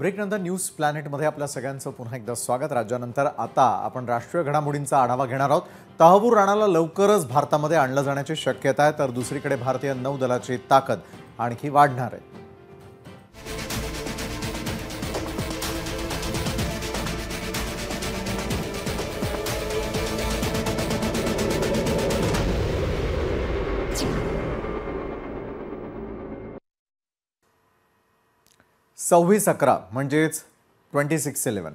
ब्रेकनंतर news प्लॅनेटमध्ये आपल्या सगळ्यांचं पुन्हा एकदा स्वागत। राज्यानंतर आता आपण राष्ट्रीय घडामोडींचा आढावा घेणार आहोत। तहव्वूर राणाला लवकरच भारतामध्ये आणलं जाण्याची शक्यता आहे, तर दुसरीकडे भारतीय नौदलाची ताकद आणखी वाढणार आहे। 26/11 म्हणजेच 26/11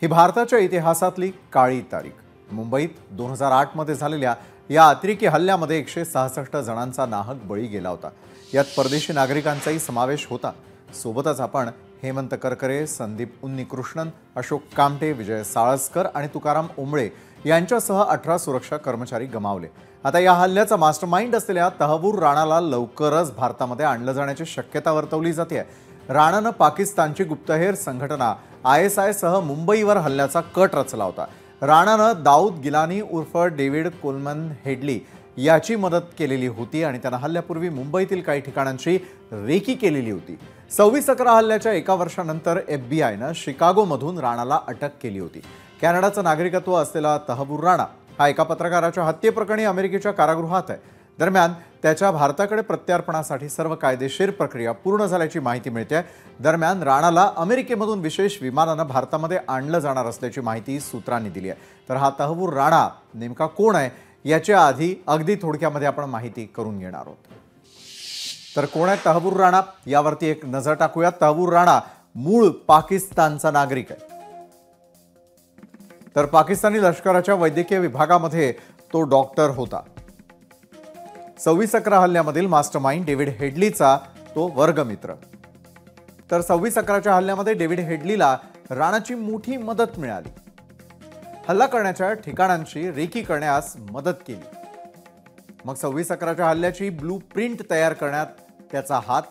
ही भारताच्या इतिहासातली काळी तारीख। मुंबईत 2008 मध्ये झालेल्या या अतिरेकी हल्ल्यामध्ये 166 जणांचा नाहक बळी गेला होता। यात परदेशी नागरिकांचाही समावेश होता। सोबतच आपण हेमंत करकरे, संदीप उन्नीकृष्णन, अशोक कामटे, विजय साळसकर आणि तुकाराम ओंबळे यांच्यासह 18 सुरक्षा कर्मचारी गमावले। आता या हल्ल्याचा मास्टरमाइंड असलेल्या तहव्वूर राणाला लवकरच भारतामध्ये आणलं जाण्याची शक्यता वर्तवली जाते। राणानं पाकिस्तानची गुप्तहेर संघटना ISI सह मुंबईवर हल्ल्याचा कट रचला होता। राणानं दाऊद गिलानी उर्फ डेव्हिड कोलमन हेडली याची मदत केलेली होती आणि त्यानं हल्ल्यापूर्वी मुंबईतील काही ठिकाणांची रेकी केलेली होती। 26/11 हल्ल्याच्या एका वर्षानंतर FBIनं शिकागोमधून राणाला अटक केली होती। कॅनडाचं नागरिकत्व असलेला तहव्वूर राणा हा एका पत्रकाराच्या हत्येप्रकरणी अमेरिकेच्या कारागृहात आहे। दरम्यान त्याच्या भारताकडे प्रत्यार्पणासाठी सर्व कायदेशीर प्रक्रिया पूर्ण झाल्याची माहिती मिळते। दरम्यान राणाला अमेरिकेमधून विशेष विमानानं भारतामध्ये आणलं जाणार असल्याची माहिती सूत्रांनी दिली आहे। तर हा तहव्वूर राणा नेमका कोण आहे याच्या आधी अगदी थोडक्यामध्ये आपण माहिती करून घेणार आहोत। तर कोण आहे तहव्वूर राणा यावरती एक नजर टाकूया। तहव्वूर राणा मूळ पाकिस्तानचा नागरिक आहे, तर पाकिस्तानी लष्कराच्या वैद्यकीय विभागामध्ये तो डॉक्टर होता। 26/11 हल्ल्यामधील मास्टरमाइंड डेव्हिड हेडलीचा तो वर्गमित्र। तर 26/11च्या हल्ल्यामध्ये डेव्हिड हेडलीला राणाची मोठी मदत मिळाली। हल्ला करण्याच्या ठिकाणांची रेकी करण्यास मदत केली। मग 26/11च्या हल्ल्याची ब्लूप्रिंट तयार करण्यात त्याचा हात।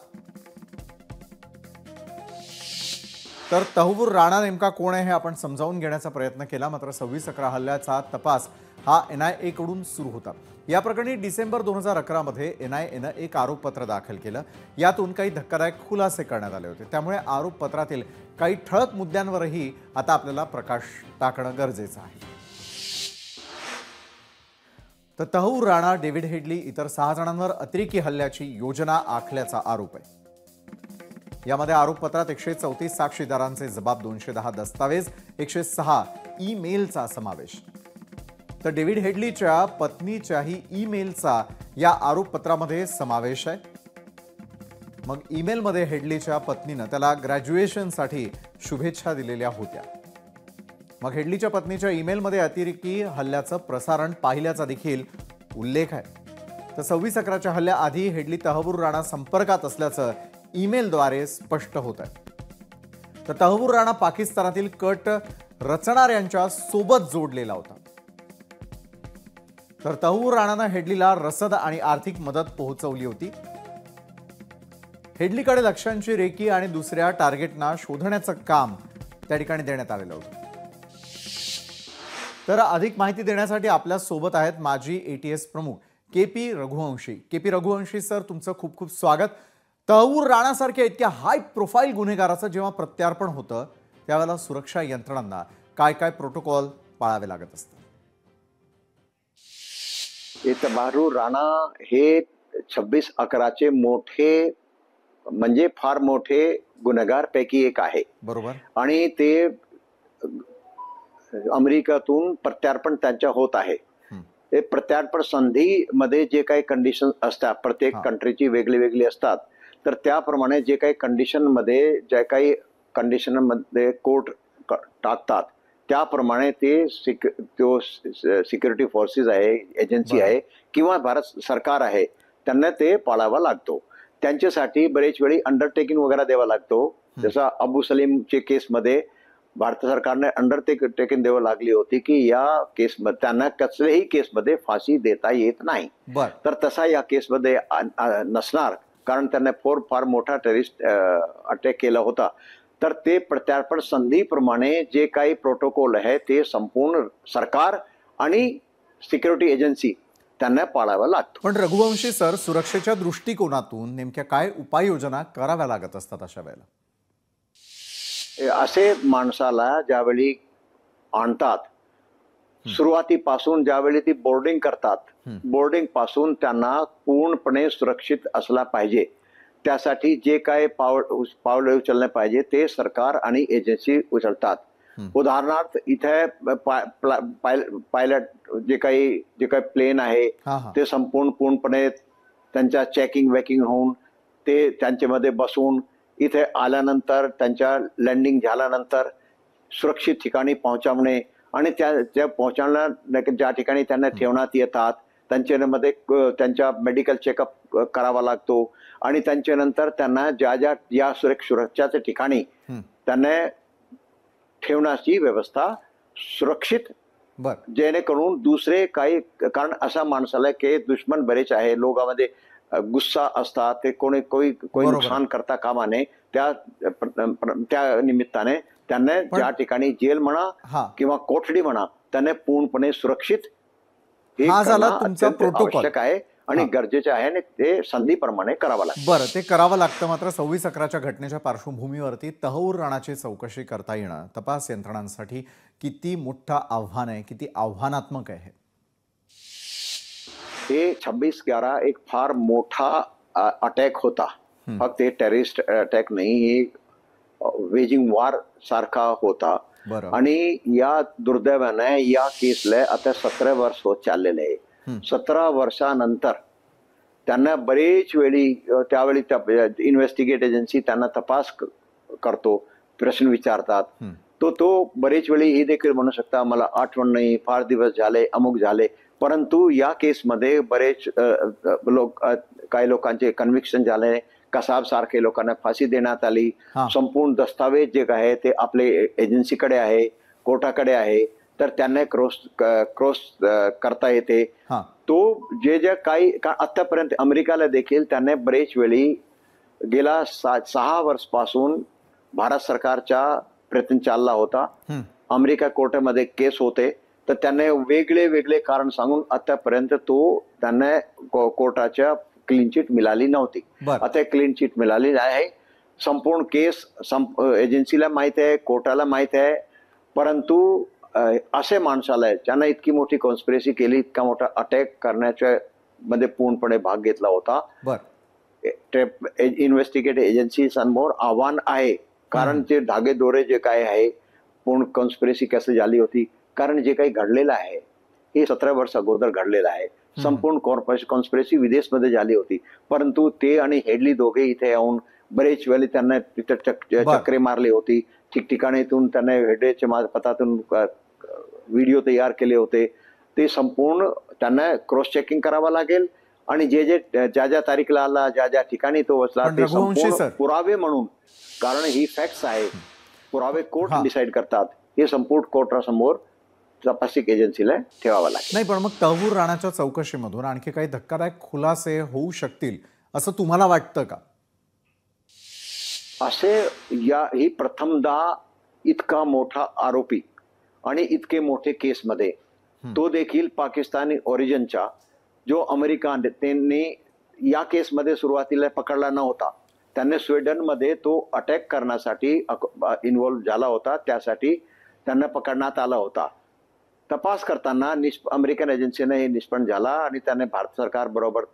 तर तहव्वूर राणा नेमका कोण आहे हे आपण समजावून घेण्याचा प्रयत्न केला, मात्र 26/11 हल्ल्याचा तपास हा NIA कडून सुरू होता। या प्रकरणी डिसेंबर 2011 मध्ये NIAनं एक आरोपपत्र दाखल केलं। यातून काही धक्कादायक खुलासे करण्यात आले होते। त्यामुळे आरोपपत्रातील काही ठळक मुद्द्यांवरही आता आपल्याला प्रकाश टाकणं गरजेचं आहे। तर तहव्वूर राणा, डेव्हिड हेडली इतर 6 जणांवर अतिरेकी हल्ल्याची योजना आखल्याचा आरोप आहे। यामध्ये आरोपपत्रात 134 साक्षीदारांचे जबाब, 210 दस्तावेज, 106 ईमेलचा समावेश। तर डेव्हिड हेडलीच्या पत्नीच्याही ईमेलचा या आरोपपत्रामध्ये समावेश आहे। मग ईमेलमध्ये हेडलीच्या पत्नीनं त्याला ग्रॅज्युएशनसाठी शुभेच्छा दिलेल्या होत्या। मग हेडलीच्या पत्नीच्या ईमेलमध्ये अतिरेकी हल्ल्याचं प्रसारण पाहिल्याचा देखील उल्लेख आहे। तर 26/11च्या हल्ल्याआधी हेडली तहव्वूर राणा संपर्कात असल्याचं ईमेलद्वारे स्पष्ट होत आहे। तर तहव्वूर राणा पाकिस्तानातील कट रचणाऱ्यांच्या सोबत जोडलेला होता। तर तहव्वूर राणानं हेडलीला रसद आणि आर्थिक मदत पोहोचवली होती। हेडलीकडे लक्ष्यांची रेकी आणि दुसऱ्या टार्गेटना शोधण्याचं काम त्या ठिकाणी देण्यात आलेलं होतं। तर अधिक माहिती देण्यासाठी आपल्या सोबत आहेत माजी ATS प्रमुख KP Raghuvanshi. KP Raghuvanshi sir, तुमचं खूप खूप स्वागत। तहव्वूर राणासारख्या इतक्या हाय प्रोफाईल गुन्हेगाराचं जेव्हा प्रत्यार्पण होतं त्यावेळेला सुरक्षा यंत्रणांना काय काय प्रोटोकॉल पाळावे लागत असतात? तहव्वूर राणा हे 26/11चे मोठे म्हणजे फार मोठे गुन्हेगार पैकी एक आहे। बरोबर। आणि ते अमेरिकेतून प्रत्यार्पण त्यांच्या होत आहे। ते प्रत्यार्पण संधीमध्ये जे काही कंडिशन असतात, प्रत्येक कंट्रीची वेगळी वेगळी असतात, तर त्याप्रमाणे जे काही कंडिशनमध्ये कोर्ट टाकतात त्याप्रमाणे ते सिक्युरिटी फोर्सेस आहे, एजन्सी आहे किंवा भारत सरकार आहे, त्यांना ते पाळावा लागतो। त्यांच्यासाठी बरेच वेळी अंडरटेकिंग वगैरे द्यावा लागतो। जसं अबू सलीमचे केसमध्ये भारत सरकारने अंडरटेकिंग द्यावी लागली होती की या केसमध्ये त्यांना कसल्याही केसमध्ये फाशी देता येत नाही। तर तसा या केसमध्ये नसणार, कारण त्यांना फार मोठा टेररिस्ट अटॅक केला होता। तर ते प्रत्यार्पण संधीप्रमाणे जे काही प्रोटोकॉल आहे ते संपूर्ण सरकार आणि सिक्युरिटी एजन्सी त्यांना पाळावा लागतो। पण रघुवंशी सर, सुरक्षेच्या दृष्टिकोनातून नेमक्या काय उपाययोजना कराव्या लागत असतात अशा वेळेला? असे माणसाला ज्यावेळी आणतात, सुरुवातीपासून ज्यावेळी ती बोर्डिंग करतात, बोर्डिंग पासून त्यांना पूर्णपणे सुरक्षित असला पाहिजे. त्यासाठी जे काय पावले उचलले पाहिजे ते सरकार आणि एजन्सी उचलतात. उदाहरणार्थ इथे पायलट जे काही प्लेन आहे ते पूर्णपणे त्यांच्या चेकिंग वेकिंग होऊन ते त्यांच्यामध्ये बसून इथे आल्यानंतर त्यांच्या लँडिंग झाल्यानंतर सुरक्षित ठिकाणी पोहोचवणे आणि त्या पोहोचवण्या ज्या ठिकाणी त्यांना ठेवण्यात येतात त्यांच्यामध्ये त्यांच्या मेडिकल चेकअप करावा लागतो आणि त्यांच्यानंतर त्यांना या सुरक्षाच्या ठिकाणी त्यांना ठेवण्याची व्यवस्था सुरक्षित, जेणेकरून दुसरे काही, कारण अशा माणसाला की दुश्मन बरेच आहे, लोकांमध्ये गुस्सा असतात, ते कोणी नुकसान करता कामा नये. त्या निमित्ताने त्यांना ज्या ठिकाणी जेल म्हणा किंवा कोठडी म्हणा त्यांना पूर्णपणे सुरक्षित आवश्यक आहे आणि गरजेचे आहे आणि ते संधीप्रमाणे करावं लागतं. बरं, ते करावं लागतं. मात्र 26/11च्या घटनेच्या पार्श्वभूमीवरती तहूर राणाची चौकशी करता येणं तपास यंत्रणांसाठी किती मोठं आव्हान आहे, किती आव्हानात्मक आहे? हे 26/11 एक फार मोठा अटॅक होता. फक्त टेररिस्ट अटॅक नाही, हे वेजिंग वॉर सारखा होता. आणि या दुर्दैवाने या केसला आता 17 वर्ष होत चाललेले आहे. 17 वर्षानंतर त्यांना बरेच वेळी त्यावेळी इन्व्हेस्टिगेट एजन्सी त्यांना तपास करतो, प्रश्न विचारतात. तो बरेच वेळी हे देखील म्हणू शकता मला आठवण नाही, फार दिवस झाले, अमुक झाले. परंतु या केसमध्ये बरेच काही लोकांचे कन्व्हिक्शन झाले. कसाब सारखे लोकांना फाशी देण्यात आली. संपूर्ण दस्तावेज जे आहे ते आपले एजन्सीकडे आहे, कोर्टाकडे आहे, तर त्यांना क्रॉस करता येते. तो जे काही आतापर्यंत अमेरिकाला देखील त्यांनी बरेच वेळी गेला 6 वर्षापासून भारत सरकारचा प्रयत्न चालला होता. अमेरिका कोर्टामध्ये केस होते, तर त्यांना वेगळे कारण सांगून आतापर्यंत त्यांना कोर्टाच्या क्लीन चिट मिळाली नव्हती. आता क्लीन चिट मिळाली आहे. संपूर्ण केस एजन्सीला माहित आहे, कोर्टाला माहित आहे. परंतु असे माणसाला ज्यांना इतकी मोठी कॉन्स्पिरसी केली, इतका मोठा अटॅक करण्याच्या मध्ये पूर्णपणे भाग घेतला होता, इन्व्हेस्टिगेट एजन्सी समोर आव्हान आहे. कारण ते धागेदोरे जे काय आहे, पूर्ण कॉन्स्पिरसी कशी झाली होती, कारण जे काही घडलेलं आहे हे 17 वर्ष अगोदर घडलेलं आहे. संपूर्ण कॉन्स्पिरसी विदेशमध्ये झाली होती. परंतु ते आणि हेडली दोघे इथे येऊन बरेच वेळी त्यांना तिथे चक्रे मारली होती. ठिकठिकाणीतून त्यांना हेडच्या मार्फतातून व्हिडिओ तयार केले होते. ते संपूर्ण त्यांना क्रॉस चेकिंग करावं लागेल आणि ज्या तारीखला आला, ज्या ठिकाणी तो बसला, ते संपूर्ण पुरावे म्हणून, कारण ही फॅक्ट्स आहे, पुरावे कोर्ट डिसाईड करतात, हे संपूर्ण कोर्टासमोर तपासिक एजन्सीला ठेवावं लागेल. नाही, पण मग तहूर राणाच्या चौकशीमधून आणखी काही धक्कादायक खुलासे होऊ शकतील असं तुम्हाला वाटतं का? ही प्रथमदा इतका मोठा आरोपी आणि इतके मोठे केसमध्ये, तो देखील पाकिस्तानी ओरिजिनचा, जो अमेरिका त्यांनी या केसमध्ये सुरुवातीला पकडला नव्हता. त्यांनी स्वीडनमध्ये तो अटॅक करण्यासाठी इन्व्हॉल्व झाला होता, त्यासाठी त्यांना पकडण्यात आला होता. तपास करताना अमेरिकन एजन्सीने हे निष्पन्न झाला आणि त्याने भारत सरकार बरोबर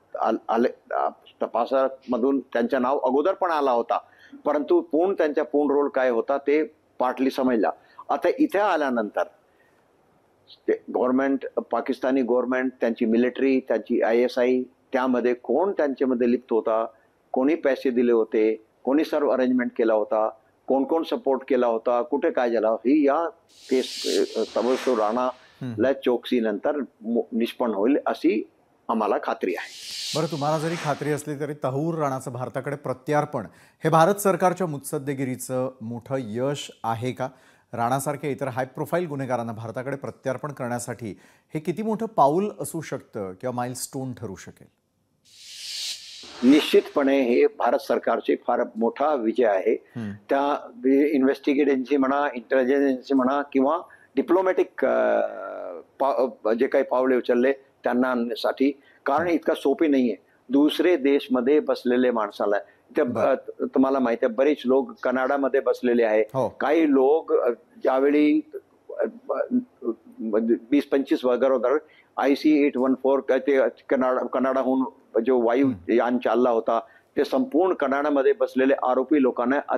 तपासामधून त्यांचं नाव अगोदर पण आला होता. परंतु त्यांचा पूर्ण रोल काय होता ते पार्टली समजला. आता इथे आल्यानंतर गव्हर्नमेंट, पाकिस्तानी गव्हर्नमेंट, त्यांची मिलिटरी, त्यांची ISI, त्यामध्ये कोण त्यांच्यामध्ये लिप्त होता, कोणी पैसे दिले होते, कोणी सर्व अरेंजमेंट केला होता, कोण सपोर्ट केला होता, कुठे काय झाला, ही या केस तहूर राणाला चौकशी नंतर निष्पन्न होईल अशी आम्हाला खात्री आहे. बरं, तुम्हाला जरी खात्री असली तरी तहूर राणाचं भारताकडे प्रत्यार्पण हे भारत सरकारच्या मुत्सद्देगिरीचं मोठं यश आहे का? राणासारख्या इतर हाय प्रोफाईल गुन्हेगारांना भारताकडे प्रत्यार्पण करण्यासाठी हे किती मोठं पाऊल असू शकतं किंवा माइलस्टोन ठरू शकेल? निश्चितपणे हे भारत सरकारचे फार मोठा विजय आहे. त्या इन्व्हेस्टिगेट एजन्सी म्हणा, इंटेलिजन्स एजन्सी म्हणा किंवा डिप्लोमॅटिक जे काही पावले उचलले त्यांना आणण्यासाठी, कारण इतका सोपी नाहीये. दुसरे देशमध्ये बसलेले माणसाला तुम्हाला माहिती आहे बरेच लोक कनाडामध्ये बसलेले आहे. हो. काही लोक ज्यावेळी 20-25 वर्षांवर IC-814 ते कनाडाहून जो वायू यान चालला होता ते संपूर्ण कनाडामध्ये बसलेले आरोपी लोकांना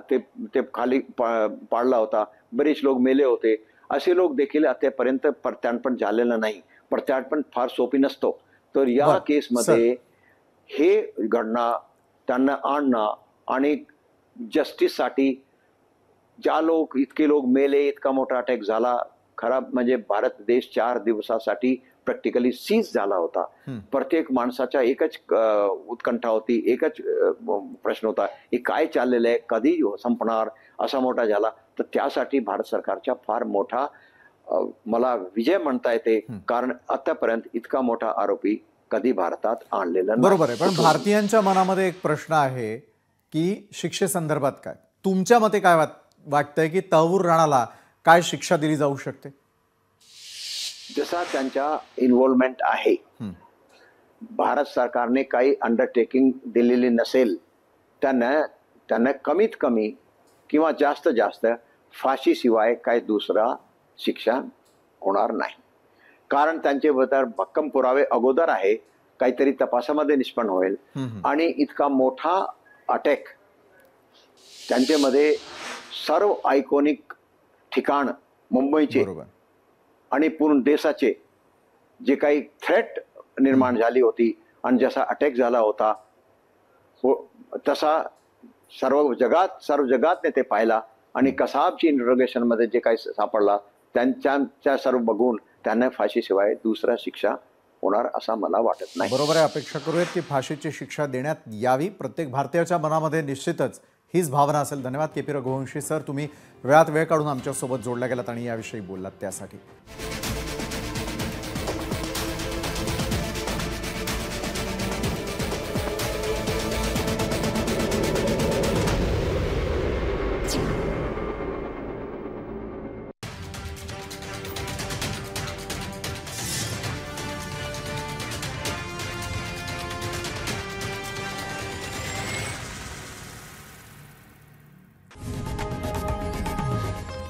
ते खाली पाडला होता. बरेच लोक मेले होते. असे लोक देखील आतापर्यंत प्रत्यार्पण झालेलं नाही. प्रत्यार्पण फार सोपी नसतो. तर या बरं, केसमध्ये हे घडणं त्यांना आणणं आणि जस्टिससाठी इतके लोक मेले, इतका मोठा अटॅक झाला, खराब म्हणजे भारत देश 4 दिवसासाठी प्रॅक्टिकली सीज झाला होता. प्रत्येक माणसाच्या एकच उत्कंठा होती, एकच प्रश्न होता, हे काय चाललेलं आहे, कधी संपणार, असा मोठा झाला. तर त्यासाठी भारत सरकारचा फार मोठा मला विजय म्हणता येते, कारण आतापर्यंत इतका मोठा आरोपी कधी भारतात आणलेला नाही. बरोबर आहे. पण भारतीयांच्या मनामध्ये एक प्रश्न आहे की शिक्षेसंदर्भात काय, तुमच्या मते काय वाटतंय की तहव्वूर राणाला काय शिक्षा दिली जाऊ शकते? जसा त्यांच्या इन्व्हॉल्वमेंट आहे, भारत सरकारने काही अंडरटेकिंग दिलेली नसेल, त्यांना कमीत कमी किंवा जास्त जास्त फाशीशिवाय काही दुसरा शिक्षा होणार नाही. कारण त्यांच्याबद्दल भक्कम पुरावे अगोदर आहे, काहीतरी तपासामध्ये निष्पन्न होईल. आणि इतका मोठा अटॅक त्यांच्यामध्ये सर्व आयकॉनिक ठिकाण मुंबईचे आणि पूर्ण देशाचे जे काही थ्रेट निर्माण झाली होती आणि जसा अटॅक झाला होता तसा सर्व जगातने ते पाहिला. आणि कसाबची इंट्रोगेशन मध्ये जे काही सापडला त्यांच्या सर्व बघून त्यांना फाशीशिवाय दुसरा शिक्षा होणार असं मला वाटत नाही. बरोबर आहे. अपेक्षा करूयात की फाशीची शिक्षा देण्यात यावी. प्रत्येक भारतीयाच्या मनामध्ये निश्चितच हीच भावना असेल. धन्यवाद KP रघुवंशी सर, तुम्ही वेळात वेळ काढून आमच्यासोबत जोडल्या गेलात आणि याविषयी बोललात त्यासाठी.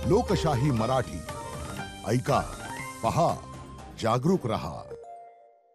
लोकशाही मराठी ऐका, पहा, जागरूक रहा.